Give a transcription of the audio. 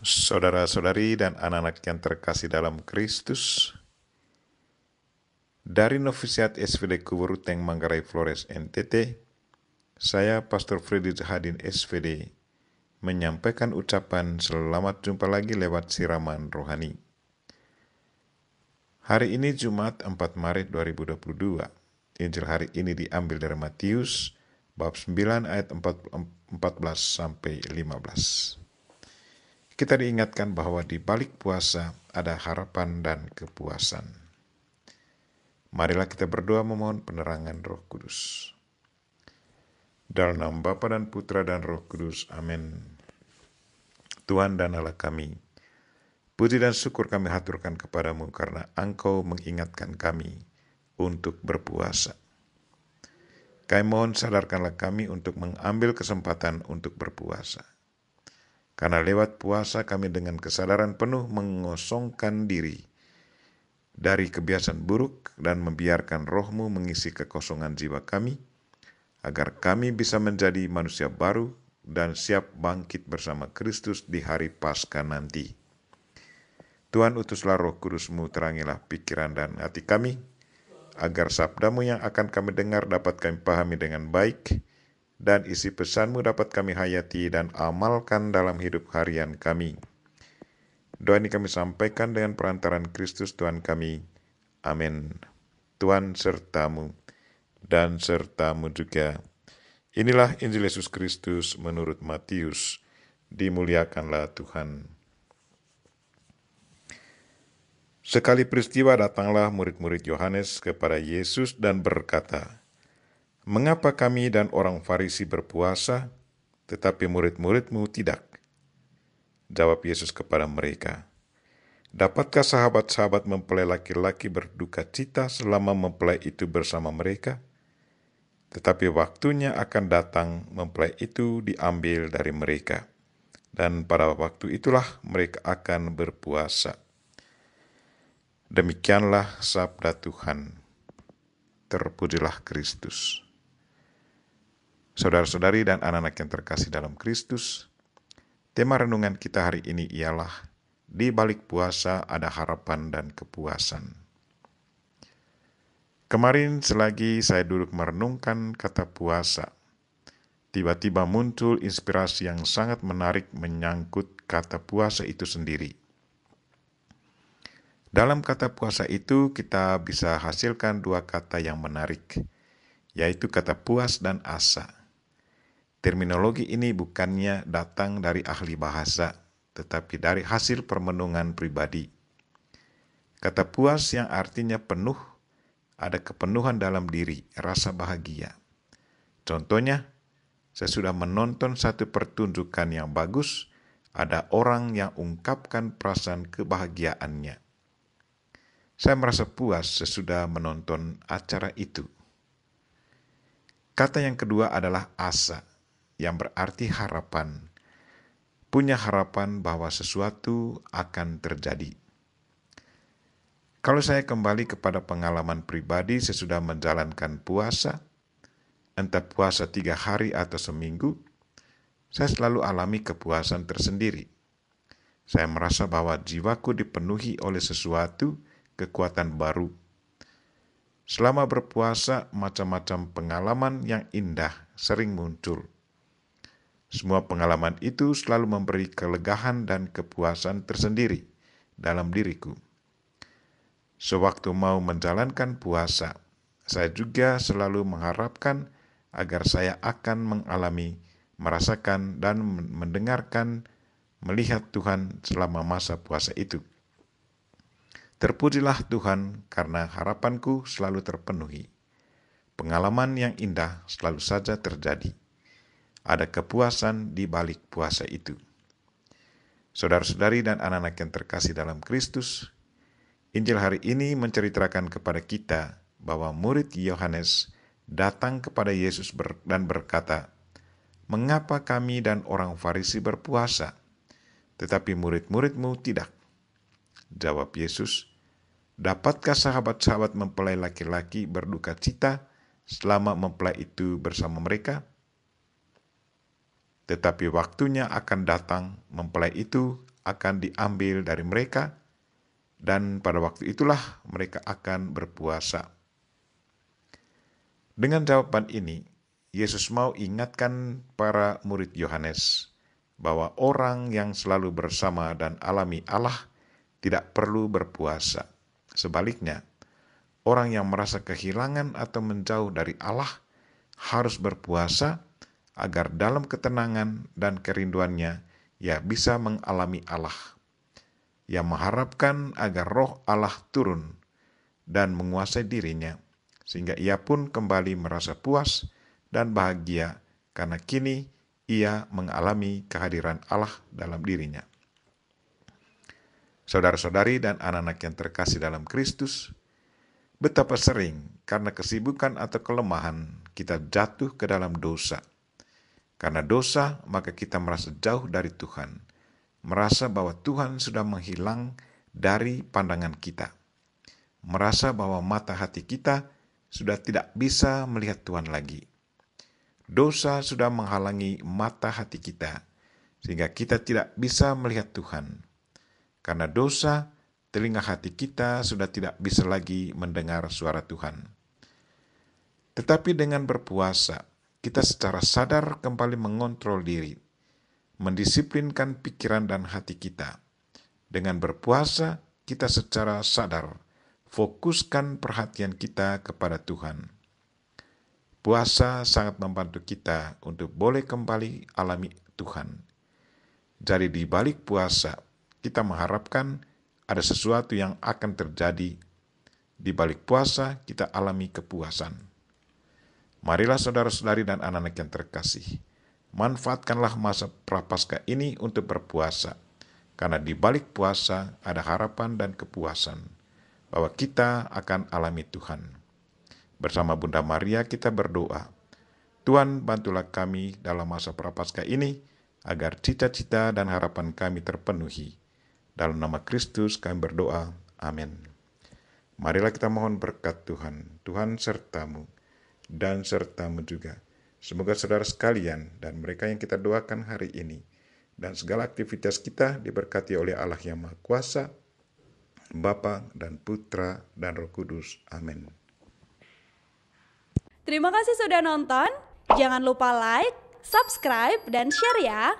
Saudara-saudari dan anak-anak yang terkasih dalam Kristus, dari Novisiat SVD Kuburuteng Manggarai Flores NTT, saya Pastor Freddy Zahadin SVD menyampaikan ucapan selamat jumpa lagi lewat siraman rohani. Hari ini Jumat 4 Maret 2022. Injil hari ini diambil dari Matius bab 9 ayat 14 sampai 15. Kita diingatkan bahwa di balik puasa ada harapan dan kepuasan. Marilah kita berdoa memohon penerangan Roh Kudus. Dalam nama Bapa dan Putra dan Roh Kudus. Amin. Tuhan dan Allah kami, puji dan syukur kami haturkan kepadamu karena Engkau mengingatkan kami untuk berpuasa. Kami mohon sadarkanlah kami untuk mengambil kesempatan untuk berpuasa. Karena lewat puasa kami dengan kesadaran penuh mengosongkan diri dari kebiasaan buruk dan membiarkan Roh-Mu mengisi kekosongan jiwa kami, agar kami bisa menjadi manusia baru dan siap bangkit bersama Kristus di hari Paskah nanti. Tuhan, utuslah Roh Kudus-Mu, terangilah pikiran dan hati kami, agar sabda-Mu yang akan kami dengar dapat kami pahami dengan baik, dan isi pesan-Mu dapat kami hayati dan amalkan dalam hidup harian kami. Doa ini kami sampaikan dengan perantaran Kristus Tuhan kami. Amin. Tuhan sertamu dan sertamu juga. Inilah Injil Yesus Kristus menurut Matius. Dimuliakanlah Tuhan. Sekali peristiwa datanglah murid-murid Yohanes kepada Yesus dan berkata, "Mengapa kami dan orang Farisi berpuasa, tetapi murid-murid-Mu tidak?" Jawab Yesus kepada mereka, "Dapatkah sahabat-sahabat mempelai laki-laki berduka cita selama mempelai itu bersama mereka? Tetapi waktunya akan datang mempelai itu diambil dari mereka, dan pada waktu itulah mereka akan berpuasa." Demikianlah sabda Tuhan. Terpujilah Kristus. Saudara-saudari dan anak-anak yang terkasih dalam Kristus, tema renungan kita hari ini ialah di balik puasa ada harapan dan kepuasan. Kemarin selagi saya duduk merenungkan kata puasa, tiba-tiba muncul inspirasi yang sangat menarik menyangkut kata puasa itu sendiri. Dalam kata puasa itu kita bisa hasilkan dua kata yang menarik, yaitu kata puas dan asa. Terminologi ini bukannya datang dari ahli bahasa, tetapi dari hasil permenungan pribadi. Kata puas yang artinya penuh, ada kepenuhan dalam diri, rasa bahagia. Contohnya, saya sudah menonton satu pertunjukan yang bagus, ada orang yang ungkapkan perasaan kebahagiaannya. Saya merasa puas sesudah menonton acara itu. Kata yang kedua adalah asa, yang berarti harapan. Punya harapan bahwa sesuatu akan terjadi. Kalau saya kembali kepada pengalaman pribadi sesudah menjalankan puasa, entah puasa 3 hari atau seminggu, saya selalu alami kepuasan tersendiri. Saya merasa bahwa jiwaku dipenuhi oleh sesuatu kekuatan baru. Selama berpuasa, macam-macam pengalaman yang indah sering muncul. Semua pengalaman itu selalu memberi kelegaan dan kepuasan tersendiri dalam diriku. Sewaktu mau menjalankan puasa, saya juga selalu mengharapkan agar saya akan mengalami, merasakan, dan mendengarkan, melihat Tuhan selama masa puasa itu. Terpujilah Tuhan karena harapanku selalu terpenuhi. Pengalaman yang indah selalu saja terjadi. Ada kepuasan di balik puasa itu. Saudara-saudari dan anak-anak yang terkasih dalam Kristus, Injil hari ini menceritakan kepada kita bahwa murid Yohanes datang kepada Yesus dan berkata, "Mengapa kami dan orang Farisi berpuasa, tetapi murid-murid-Mu tidak?" Jawab Yesus, "Dapatkah sahabat-sahabat mempelai laki-laki berduka cita selama mempelai itu bersama mereka? Tetapi waktunya akan datang mempelai itu akan diambil dari mereka, dan pada waktu itulah mereka akan berpuasa. Dengan jawaban ini, Yesus mau ingatkan para murid Yohanes bahwa orang yang selalu bersama dan alami Allah tidak perlu berpuasa. Sebaliknya, orang yang merasa kehilangan atau menjauh dari Allah harus berpuasa agar dalam ketenangan dan kerinduannya ia bisa mengalami Allah. Ia mengharapkan agar roh Allah turun dan menguasai dirinya, sehingga ia pun kembali merasa puas dan bahagia karena kini ia mengalami kehadiran Allah dalam dirinya. Saudara-saudari dan anak-anak yang terkasih dalam Kristus, betapa sering karena kesibukan atau kelemahan kita jatuh ke dalam dosa. Karena dosa, maka kita merasa jauh dari Tuhan, merasa bahwa Tuhan sudah menghilang dari pandangan kita, merasa bahwa mata hati kita sudah tidak bisa melihat Tuhan lagi. Dosa sudah menghalangi mata hati kita, sehingga kita tidak bisa melihat Tuhan. Karena dosa, telinga hati kita sudah tidak bisa lagi mendengar suara Tuhan. Tetapi dengan berpuasa, kita secara sadar kembali mengontrol diri, mendisiplinkan pikiran dan hati kita. Dengan berpuasa, kita secara sadar fokuskan perhatian kita kepada Tuhan. Puasa sangat membantu kita untuk boleh kembali alami Tuhan. Jadi di balik puasa, kita mengharapkan ada sesuatu yang akan terjadi. Di balik puasa, kita alami kepuasan. Marilah saudara-saudari dan anak-anak yang terkasih, manfaatkanlah masa prapaskah ini untuk berpuasa, karena di balik puasa ada harapan dan kepuasan, bahwa kita akan alami Tuhan. Bersama Bunda Maria kita berdoa, Tuhan bantulah kami dalam masa prapaskah ini, agar cita-cita dan harapan kami terpenuhi. Dalam nama Kristus kami berdoa, amin. Marilah kita mohon berkat Tuhan, Tuhan sertamu, dan sertamu juga. Semoga saudara sekalian dan mereka yang kita doakan hari ini, dan segala aktivitas kita diberkati oleh Allah yang Maha Kuasa, Bapa dan Putra dan Roh Kudus. Amin. Terima kasih sudah nonton. Jangan lupa like, subscribe, dan share ya.